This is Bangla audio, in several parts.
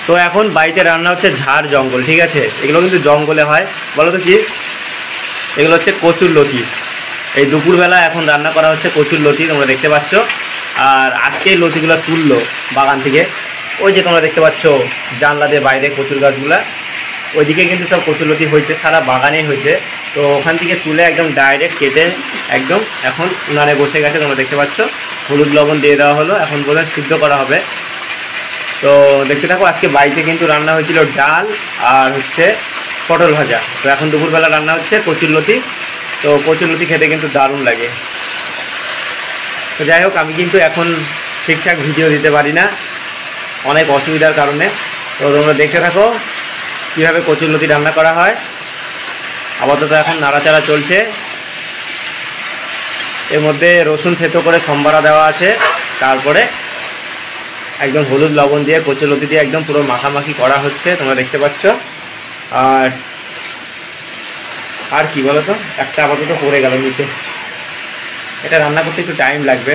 তো এখন বাড়িতে রান্না হচ্ছে ঝাড় জঙ্গল, ঠিক আছে, এগুলো কিন্তু জঙ্গলে হয়। বলো তো কি, এগুলো হচ্ছে কচুর লতি। এই দুপুরবেলা এখন রান্না করা হচ্ছে কচুর লতি, তোমরা দেখতে পাচ্ছ। আর আজকে এই লতিগুলো তুললো বাগান থেকে, ওই যে তোমরা দেখতে পাচ্ছ জানলা দিয়ে বাইরে কচুর গাছগুলা, ওইদিকে কিন্তু সব কচুর লতি হয়েছে, সারা বাগানেই হয়েছে। তো ওখান থেকে তুলে একদম ডাইরেক্ট কেটে একদম এখন উনানে বসে গেছে, তোমরা দেখতে পাচ্ছ। হলুদ লবণ দিয়ে দেওয়া হলো, এখন বোধহয় সিদ্ধ করা হবে। তো দেখতে থাকো, আজকে বাড়িতে কিন্তু রান্না হয়েছিল ডাল আর হচ্ছে পটল ভাজা। তো এখন দুপুরবেলা রান্না হচ্ছে কচুর লতি। তো কচুর লতি খেতে কিন্তু দারুণ লাগে। তো যাই হোক, আমি কিন্তু এখন ঠিকঠাক ভিডিও দিতে পারি না অনেক অসুবিধার কারণে। তো তোমরা দেখতে থাকো কীভাবে কচুর লতি রান্না করা হয়। আপাতত এখন নাড়াচাড়া চলছে। এর মধ্যে রসুন থেতো করে সম্বারা দেওয়া আছে, তারপরে একদম হলুদ লবণ দিয়ে কচুর লতি দিয়ে একদম পুরো মাখামাখি করা হচ্ছে, তোমরা দেখতে পাচ্ছ। আর কি বলো তো, একটা আপাতত পড়ে গেল নিচে। এটা রান্না করতে একটু টাইম লাগবে,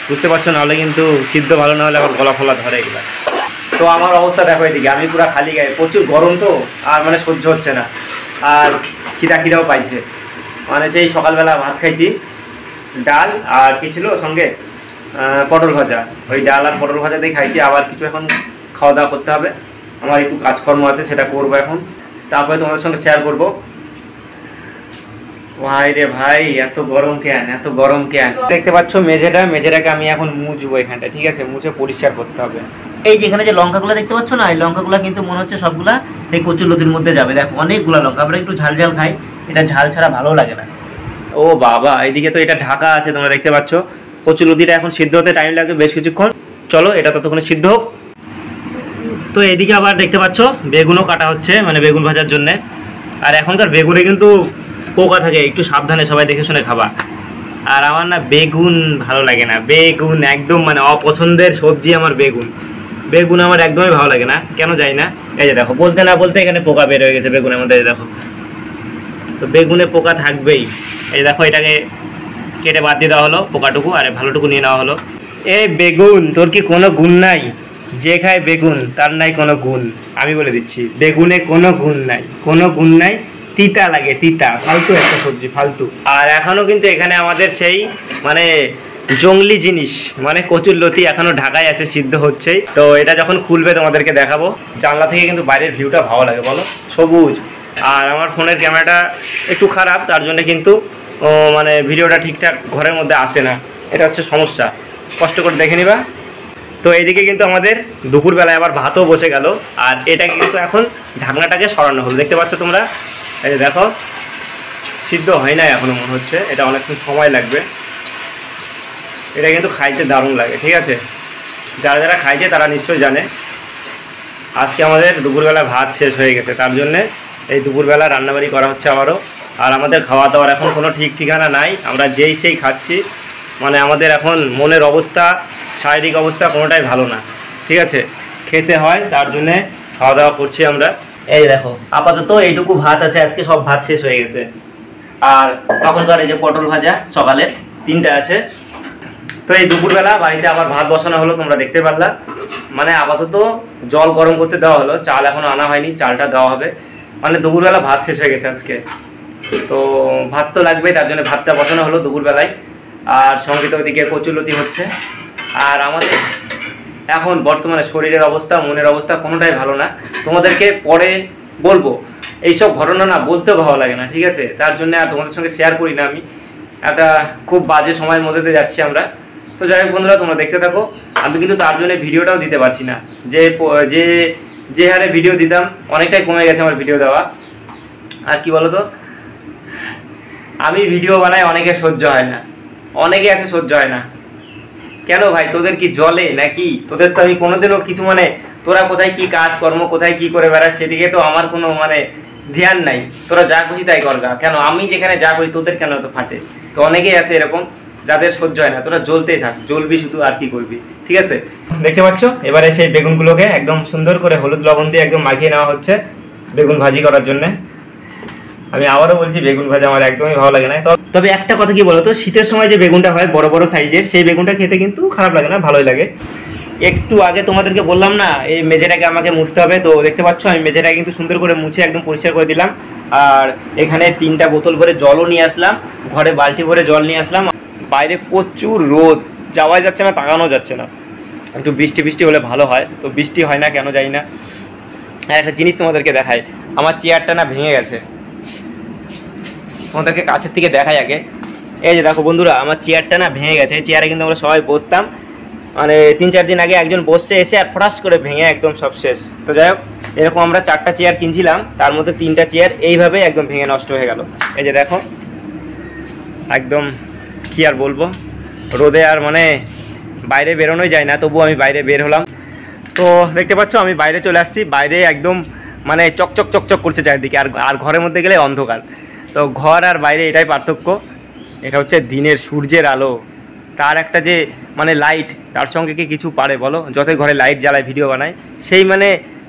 বুঝতে পারছো, নাহলে কিন্তু সিদ্ধ ভালো না হলে আবার গলা ফলা ধরে এগুলো। তো আমার অবস্থা দেখো, এদিকে আমি পুরো খালি গায়ে, প্রচুর গরম তো, আর মানে সহ্য হচ্ছে না। আর খিদাও পাইছে, মানে সেই সকালবেলা ভাত খাইছি, ডাল আর কি ছিল সঙ্গে পটল ভাজা। ওই ডাল আর পটল ভাজা দিয়ে খাইছি। আবার কিছু এখন খাওয়া দাওয়া করতে হবে, আমার একটু কাজকর্ম আছে, সেটা করবো এখন, তারপরে তোমাদের সঙ্গে শেয়ার করবো। ভাই রে ভাই, এত গরম কেন, এত গরম কেন? দেখতে পাচ্ছ মেঝেটাকে আমি এখন মুছবো এখানটা, ঠিক আছে, মুছে পরিষ্কার করতে হবে। এই যেখানে যে লঙ্কাগুলো দেখতে পাচ্ছ না, এই লঙ্কাগুলো কিন্তু মনে হচ্ছে সবগুলা এই কচুর লতির মধ্যে যাবে। দেখো অনেকগুলো লঙ্কা, আমরা একটু ঝাল ঝাল খাই, এটা ঝাল ছাড়া ভালো লাগে না। ও বাবা, এইদিকে তো এটা ঢাকা আছে, তোমরা দেখতে পাচ্ছ। কচুর লতিটা এখন সিদ্ধ হতে টাইম লাগবে বেশ কিছুক্ষণ। চলো এটা ততক্ষণে সিদ্ধ হোক। তো এইদিকে আবার দেখতে পাচ্ছ বেগুনও কাটা হচ্ছে, মানে বেগুন ভাজার জন্যে। আর এখনকার বেগুনে কিন্তু পোকা থাকে, একটু সাবধানে সবাই দেখে শুনে খাবা। আর আমার না বেগুন ভালো লাগে না, বেগুন একদম মানে অপছন্দের সবজি আমার বেগুন আমার একদমই ভালো লাগে না, কেন যাই না। এই যে দেখো, বলতে না বলতে এখানে পোকা বের হয়ে গেছে বেগুনের মধ্যে, দেখো। তো বেগুনে পোকা থাকবেই। এই দেখো, এটাকে কেটে বাদ দিয়ে দেওয়া হলো পোকাটুকু, আর ভালোটুকু নিয়ে নেওয়া হলো। এই বেগুন, তোর কি কোনো গুণ নাই? যে খায় বেগুন তার নাই কোনো গুণ। আমি বলে দিচ্ছি, বেগুনে কোনো গুণ নাই, তিতা লাগে, তিতা, ফালতু একটা সবজি, ফালতু। আর এখনও কিন্তু এখানে আমাদের সেই মানে জঙ্গলি জিনিস, মানে কচুর লতি এখনও ঢাকায় আছে, সিদ্ধ হচ্ছেই। তো এটা যখন খুলবে তোমাদেরকে দেখাবো। জানলা থেকে কিন্তু বাইরের ভিউটা ভালো লাগে, বলো, সবুজ। আর আমার ফোনের ক্যামেরাটা একটু খারাপ, তার জন্য কিন্তু মানে ভিডিওটা ঠিকঠাক ঘরের মধ্যে আসে না, এটা হচ্ছে সমস্যা। কষ্ট করে দেখে নিবা। তো এইদিকে কিন্তু আমাদের দুপুরবেলায় আবার ভাতও বসে গেল। আর এটাকে কিন্তু এখন ঢাকনাটাকে সরানো হলো, দেখতে পাচ্ছ তোমরা। এই যে দেখো, সিদ্ধ হয় না এখনও মনে হচ্ছে, এটা অনেকক্ষণ সময় লাগবে। এটা কিন্তু খাইতে দারুণ লাগে, ঠিক আছে, যারা যারা খাইছে তারা নিশ্চয়ই জানে। আজকে আমাদের দুপুরবেলা ভাত শেষ হয়ে গেছে, তার জন্যে এই দুপুরবেলা রান্নাবাড়ি করা হচ্ছে আবারও। আর আমাদের খাওয়া দাওয়ার এখন কোনো ঠিক ঠিকানা নাই, আমরা যেই সেই খাচ্ছি। মানে আমাদের এখন মনের অবস্থা, শারীরিক অবস্থা কোনোটাই ভালো না, ঠিক আছে, খেতে হয়, তার জন্যে খাওয়া দাওয়া করছি আমরা। এই দেখো, আপাতত এইটুকু ভাত আছে, আজকে সব ভাত শেষ হয়ে গেছে। আর তখনকার এই যে পটল ভাজা সকালের 3টা আছে। তো এই দুপুরবেলা বাড়িতে আবার ভাত বসানো হলো, তোমরা দেখতে পারলা। মানে আপাতত জল গরম করতে দেওয়া হলো, চাল এখনও আনা হয়নি, চালটা দেওয়া হবে। মানে দুপুরবেলা ভাত শেষ হয়ে গেছে আজকে। তো ভাত তো লাগবেই, তার জন্য ভাতটা বসানো হলো দুপুরবেলায়। আর সঙ্গে তো ওদিকে কচুর লতি হচ্ছে। আর আমাদের এখন বর্তমানে শরীরের অবস্থা, মনের অবস্থা কোনোটাই ভালো না। তোমাদেরকে পরে বলবো, এইসব ঘটনা না বলতেও ভালো লাগে না, ঠিক আছে, তার জন্য আর তোমাদের সঙ্গে শেয়ার করি না। আমি একটা খুব বাজে সময়ের মধ্যে দিয়ে যাচ্ছি আমরা। তো যাই হোক বন্ধুরা, তোমরা দেখতে থাকো। আমি কিন্তু তার জন্য ভিডিওটাও দিতে পারছি না, যে হারে ভিডিও দিতাম অনেকটাই কমে গেছে আমার ভিডিও দেওয়া। আর কি বলো তো, আমি ভিডিও বানাই, অনেকে সহ্য হয় না, অনেকে আছে সহ্য হয় না। কেন ভাই, তোদের কি জলে নাকি? তোদের তো আমি কোনোদিনও কিছু মানে তোরা কোথায় কি কাজকর্ম, কোথায় কি করে বেড়াস, সেদিকে তো আমার কোনো মানে ধ্যান নাই। তোরা যা খুশি তাই করগা, কেন আমি যেখানে যা করি তোদের কেন তো ফাটে? তো অনেকেই আছে এরকম যাদের সহ্য হয় না। তোরা জ্বলতেই থাক, জ্বলবি শুধু, আর কি করবি, ঠিক আছে। দেখতে পাচ্ছ, এবারে সেই বেগুনগুলোকে একদম সুন্দর করে হলুদ লবণ দিয়ে একদম মাখিয়ে নেওয়া হচ্ছে বেগুন ভাজি করার জন্য। আমি আবারও বলছি, বেগুন ভাজা আমার একদমই ভালো লাগে না। তবে একটা কথা কি বলতো, শীতের সময় যে বেগুনটা হয় বড় বড় সাইজের, সেই বেগুনটা খেতে কিন্তু খারাপ লাগে না, ভালোই লাগে। একটু আগে তোমাদেরকে বললাম না এই মেঝেটাকে আমাকে মুছতে হবে, তো দেখতে পাচ্ছ আমি মেঝেটাকে কিন্তু সুন্দর করে মুছে একদম পরিষ্কার করে দিলাম। আর এখানে 3টা বোতল ভরে জলও নিয়ে আসলাম, ঘরে বালতি ভরে জল নিয়ে আসলাম। বাইরে প্রচুর রোদ, যাওয়া যাচ্ছে না, তাকানো যাচ্ছে না। একটু বৃষ্টি হলে ভালো হয়, তো বৃষ্টি হয় না কেন জানি না। আর একটা জিনিস তোমাদেরকে দেখাই, আমার চেয়ারটা না ভেঙে গেছে, তোমাদেরকে কাছের থেকে দেখাই আগে। এই যে দেখো বন্ধুরা, আমার চেয়ারটা না ভেঙে গেছে। এই চেয়ারে কিন্তু আমরা সবাই বসতাম, মানে 3-4 দিন আগে একজন বসছে এসে আর ফটাস করে ভেঙে একদম সব শেষ। তো যাই হোক, এরকম আমরা 4টা চেয়ার কিনছিলাম, তার মধ্যে 3টা চেয়ার এইভাবে একদম ভেঙে নষ্ট হয়ে গেল। এই যে দেখো একদম, কী আর বলবো, রোদে আর মানে বাইরে বেরোনোই যায় না, তবুও আমি বাইরে বের হলাম। তো দেখতে পাচ্ছ আমি বাইরে চলে আসছি, বাইরে একদম মানে চকচক করছে চারিদিকে, আর ঘরের মধ্যে গেলে অন্ধকার। তো ঘর আর বাইরে এটাই পার্থক্য, এটা হচ্ছে দিনের সূর্যের আলো, তার একটা যে মানে লাইট, তার সঙ্গে কি কিছু পারে বলো? যতই ঘরে লাইট জ্বালায় ভিডিও বানায়,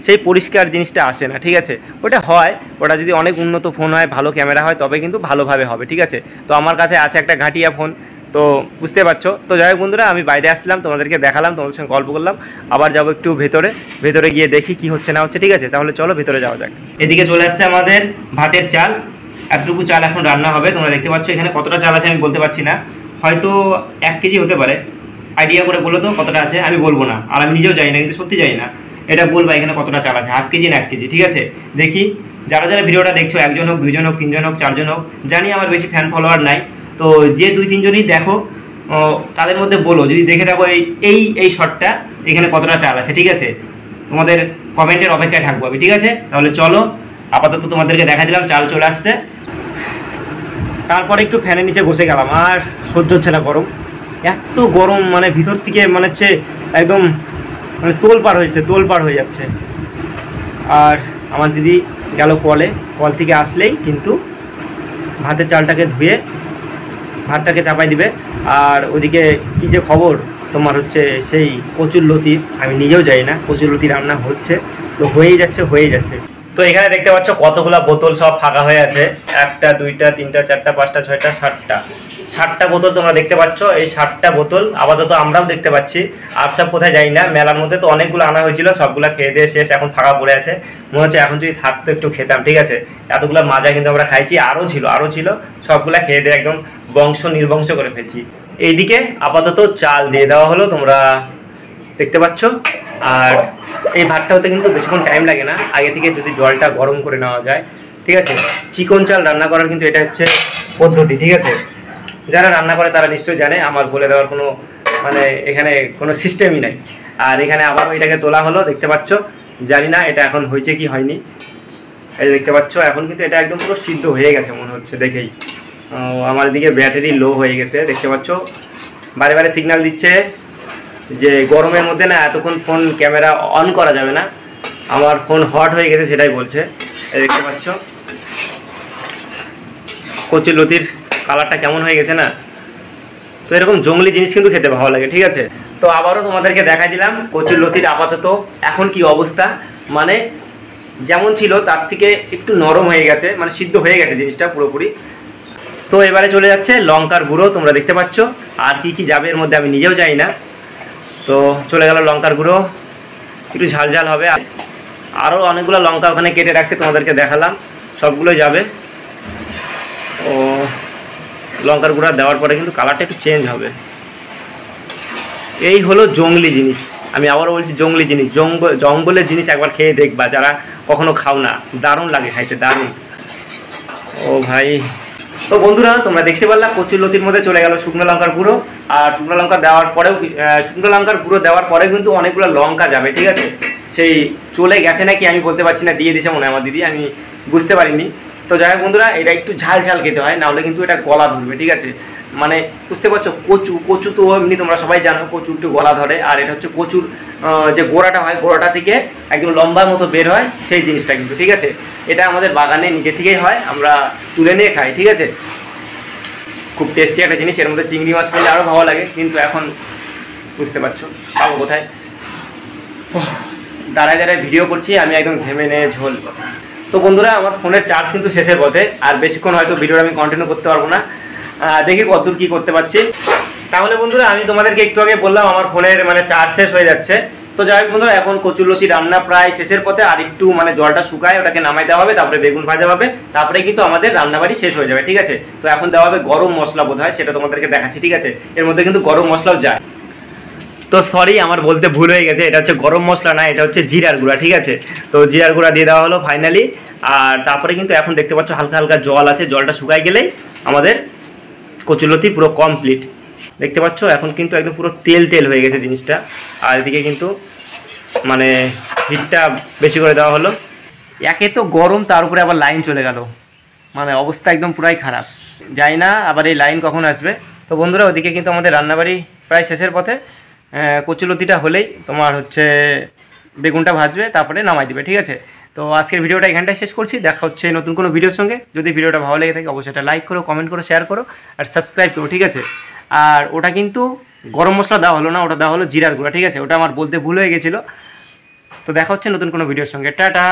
সেই পরিষ্কার জিনিসটা আসে না, ঠিক আছে? ওটা হয়, ওটা যদি অনেক উন্নত ফোন হয়, ভালো ক্যামেরা হয়, তবে কিন্তু ভালোভাবে হবে, ঠিক আছে? তো আমার কাছে আছে একটা ঘাটিয়া ফোন, তো বুঝতে পারছো। তো যাই হোক বন্ধুরা, আমি বাইরে আসছিলাম, তোমাদেরকে দেখালাম, তোমাদের সঙ্গে গল্প করলাম, আবার যাবো একটু ভেতরে গিয়ে দেখি কি হচ্ছে না হচ্ছে, ঠিক আছে? তাহলে চলো ভেতরে যাওয়া যাক। এদিকে চলে আসছে আমাদের ভাতের চাল, এতটুকু চাল এখন রান্না হবে। তোমরা দেখতে পাচ্ছ এখানে কতটা চাল আছে আমি বলতে পারছি না, হয়তো 1 কেজি হতে পারে। আইডিয়া করে বলো তো কতটা আছে? আমি বলবো না, আর আমি নিজেও জানি না, কিন্তু সত্যি জানি না। এটা বলবা এখানে কতটা চাল আছে, 1/2 কেজি না 1 কেজি, ঠিক আছে? দেখি যারা ভিডিওটা দেখছো, 1জন হোক, 2জন হোক, 3জন হোক, 4জন হোক, জানি আমার বেশি ফ্যান ফলোয়ার নাই, তো যে 2-3 জনই দেখো তাদের মধ্যে বলো, যদি দেখে থাকো এই শটটা এখানে কতটা চাল আছে, ঠিক আছে? তোমাদের কমেন্টের অপেক্ষায় থাকবো আমি, ঠিক আছে? তাহলে চলো, আপাতত তোমাদেরকে দেখা দিলাম, চাল চলে আসছে। তারপরে একটু ফ্যানের নিচে বসে গেলাম, আর সহ্য হচ্ছে না গরম, এত গরম, মানে ভিতর থেকে মানে হচ্ছে একদম মানে তোলপাড় হয়ে যাচ্ছে। আর আমার দিদি গেল কল থেকে আসলেই কিন্তু ভাতের চালটাকে ধুয়ে ভাতটাকে চাপাই দিবে। আর ওদিকে কী যে খবর তোমার হচ্ছে সেই কচুরলতির, আমি নিজেও জানি না, কচুরলতি রান্না হচ্ছে, তো হয়েই যাচ্ছে। তো এখানে দেখতে পাচ্ছ কতগুলা বোতল সব ফাঁকা হয়ে আছে, 1টা 2টা 3টা 4টা 5টা 6টা 7টা বোতল তোমরা দেখতে পাচ্ছ। এই 7টা বোতল আপাতত আমরাও দেখতে পাচ্ছি, আর সব কোথায় যাই না। মেলার মধ্যে তো অনেকগুলো আনা হয়েছিল, সবগুলা খেয়ে দিয়ে শেষ, এখন ফাঁকা পড়ে আছে। মনে হচ্ছে এখন যদি থাকতো একটু খেতাম, ঠিক আছে? এতগুলো মাজা কিন্তু আমরা খাইছি, আরও ছিল, সবগুলা খেয়ে দিয়ে একদম নির্বংশ করে ফেলছি। এইদিকে আপাতত চাল দিয়ে দেওয়া হলো, তোমরা দেখতে পাচ্ছ। আর এই ভাতটা হতে কিন্তু বেশিক্ষণ টাইম লাগে না, আগে থেকে যদি জলটা গরম করে নেওয়া যায়, ঠিক আছে? চিকন চাল রান্না করার কিন্তু এটা হচ্ছে পদ্ধতি, ঠিক আছে? যারা রান্না করে তারা নিশ্চয়ই জানে, আমার বলে দেওয়ার কোনো মানে এখানে কোনো সিস্টেমই নাই। আর এখানে আবারও এটাকে তোলা হলো, দেখতে পাচ্ছ, জানি না এটা এখন হয়েছে কি হয়নি। এই দেখতে পাচ্ছ এখন কিন্তু এটা একদম পুরো সিদ্ধ হয়ে গেছে মনে হচ্ছে দেখেই। আমার দিকে ব্যাটারি লো হয়ে গেছে, দেখতে পাচ্ছ, বারে সিগন্যাল দিচ্ছে যে গরমের মধ্যে না এতক্ষণ ফোন ক্যামেরা অন করা যাবে না, আমার ফোন হট হয়ে গেছে সেটাই বলছে। দেখতে পাচ্ছ কচুরলতির কালারটা কেমন হয়ে গেছে না? তো এরকম জঙ্গলি জিনিস কিন্তু খেতে ভালো লাগে, ঠিক আছে? তো আবারও তোমাদেরকে দেখাই দিলাম কচুরলতির আপাতত এখন কি অবস্থা, মানে যেমন ছিল তার থেকে একটু নরম হয়ে গেছে, মানে সিদ্ধ হয়ে গেছে জিনিসটা পুরোপুরি। তো এবারে চলে যাচ্ছে লঙ্কার গুঁড়ো, তোমরা দেখতে পাচ্ছ, আর কি যাবে এর মধ্যে আমি নিজেও জানি না। তো চলে গেল লঙ্কার গুঁড়ো, একটু ঝাল হবে, আরও অনেকগুলো লঙ্কা ওখানে কেটে রাখছে, তোমাদেরকে দেখালাম, সবগুলোই যাবে। ও লঙ্কার গুঁড়া দেওয়ার পরে কিন্তু কালারটা একটু চেঞ্জ হবে। এই হলো জঙ্গলি জিনিস, আমি আবারও বলছি জঙ্গলি জিনিস, জঙ্গলের জিনিস একবার খেয়ে দেখবা যারা কখনো খাও না, দারুণ লাগে খাইতে, দারুণ। ও ভাই, তো বন্ধুরা তোমরা দেখতে পারলা কচুরলতির মধ্যে চলে গেল শুকনো লঙ্কার গুঁড়ো, আর শুকনো লঙ্কা দেওয়ার পরেও কিন্তু অনেকগুলো লঙ্কা যাবে, ঠিক আছে? সেই চলে গেছে নাকি আমি বলতে পারছি না, দিয়ে দিয়েছে মনে হয় আমার দিদি, আমি বুঝতে পারিনি। তো যাই হোক বন্ধুরা, এটা একটু ঝাল খেতে হয়, নাহলে কিন্তু এটা গলা ধরবে, ঠিক আছে? মানে বুঝতে পারছো, কচু তো এমনি তোমরা সবাই জানো কচু একটু গলা ধরে, আর এটা হচ্ছে কচুর যে গোড়াটা হয়, গোড়াটা থেকে একদম লম্বার মতো বের হয় সেই জিনিসটা কিন্তু, ঠিক আছে? এটা আমাদের বাগানে নিজে থেকেই হয়, আমরা তুলে নিয়ে খাই, ঠিক আছে? খুব টেস্টি একটা জিনিস, এর মধ্যে চিংড়ি মাছ করলে আরও ভালো লাগে, কিন্তু এখন বুঝতে পারছো পাবো কোথায়। দাঁড়ায় ভিডিও করছি আমি, একদম ঘেমে নিয়ে ঝোল। তো বন্ধুরা আমার ফোনের চার্জ কিন্তু শেষের পথে, আর বেশিক্ষণ হয়তো ভিডিওটা আমি কন্টিনিউ করতে পারবো না, দেখি কতদূর কী করতে পারছি। তাহলে বন্ধুরা আমি তোমাদেরকে একটু আগে বললাম আমার ফোনের মানে চার্জ শেষ হয়ে যাচ্ছে। তো যাই হোক বন্ধুরা, এখন কচুরলতি রান্না প্রায় শেষের পথে, আর একটু মানে জলটা শুকায় ওটাকে নামাই দেওয়া হবে, তারপরে বেগুন ভাজা হবে, তারপরে কিন্তু আমাদের রান্নাবাড়ি শেষ হয়ে যাবে। ঠিক আছে, তো এখন দেওয়া হবে গরম মশলা, বোধ হয় সেটা তোমাদেরকে দেখাচ্ছি। ঠিক আছে, এর মধ্যে কিন্তু গরম মশলাও যায়। তো সরি, আমার বলতে ভুল হয়ে গেছে, এটা হচ্ছে গরম মশলা না, এটা হচ্ছে জিরার গুঁড়া। ঠিক আছে, তো জিরার গুঁড়া দিয়ে দেওয়া হলো ফাইনালি। আর তারপরে কিন্তু এখন দেখতে পাচ্ছ হালকা হালকা জল আছে, জলটা শুকাই গেলেই আমাদের কচুরলতি পুরো কমপ্লিট। দেখতে পাচ্ছ এখন কিন্তু একদম পুরো তেল তেল হয়ে গেছে জিনিসটা। আর এদিকে কিন্তু মানে হিটটা বেশি করে দেওয়া হলো। একে তো গরম, তার উপরে আবার লাইন চলে গেল, মানে অবস্থা একদম পুরাই খারাপ। যাই না আবার এই লাইন কখন আসবে। তো বন্ধুরা, ওদিকে কিন্তু আমাদের রান্নাবাড়ি প্রায় শেষের পথে। কচুরলতিটা হলেই তোমার হচ্ছে বেগুনটা ভাজবে, তারপরে নামাই দিবে। ঠিক আছে, তো আজকের ভিডিওটা এখানটায় শেষ করছি। দেখা হচ্ছে নতুন কোনো ভিডিওর সঙ্গে। যদি ভিডিওটা ভালো লেগে থাকে অবশ্যই এটা লাইক করো, কমেন্ট করো, শেয়ার করো আর সাবস্ক্রাইব করো। ঠিক আছে, আর ওটা কিন্তু গরম মশলা দেওয়া হলো না, ওটা দেওয়া হলো জিরার গুঁড়া। ঠিক আছে, ওটা আমার বলতে ভুল হয়ে গেছিলো। তো দেখা হচ্ছে নতুন কোনো ভিডিওর সঙ্গে। টাটা।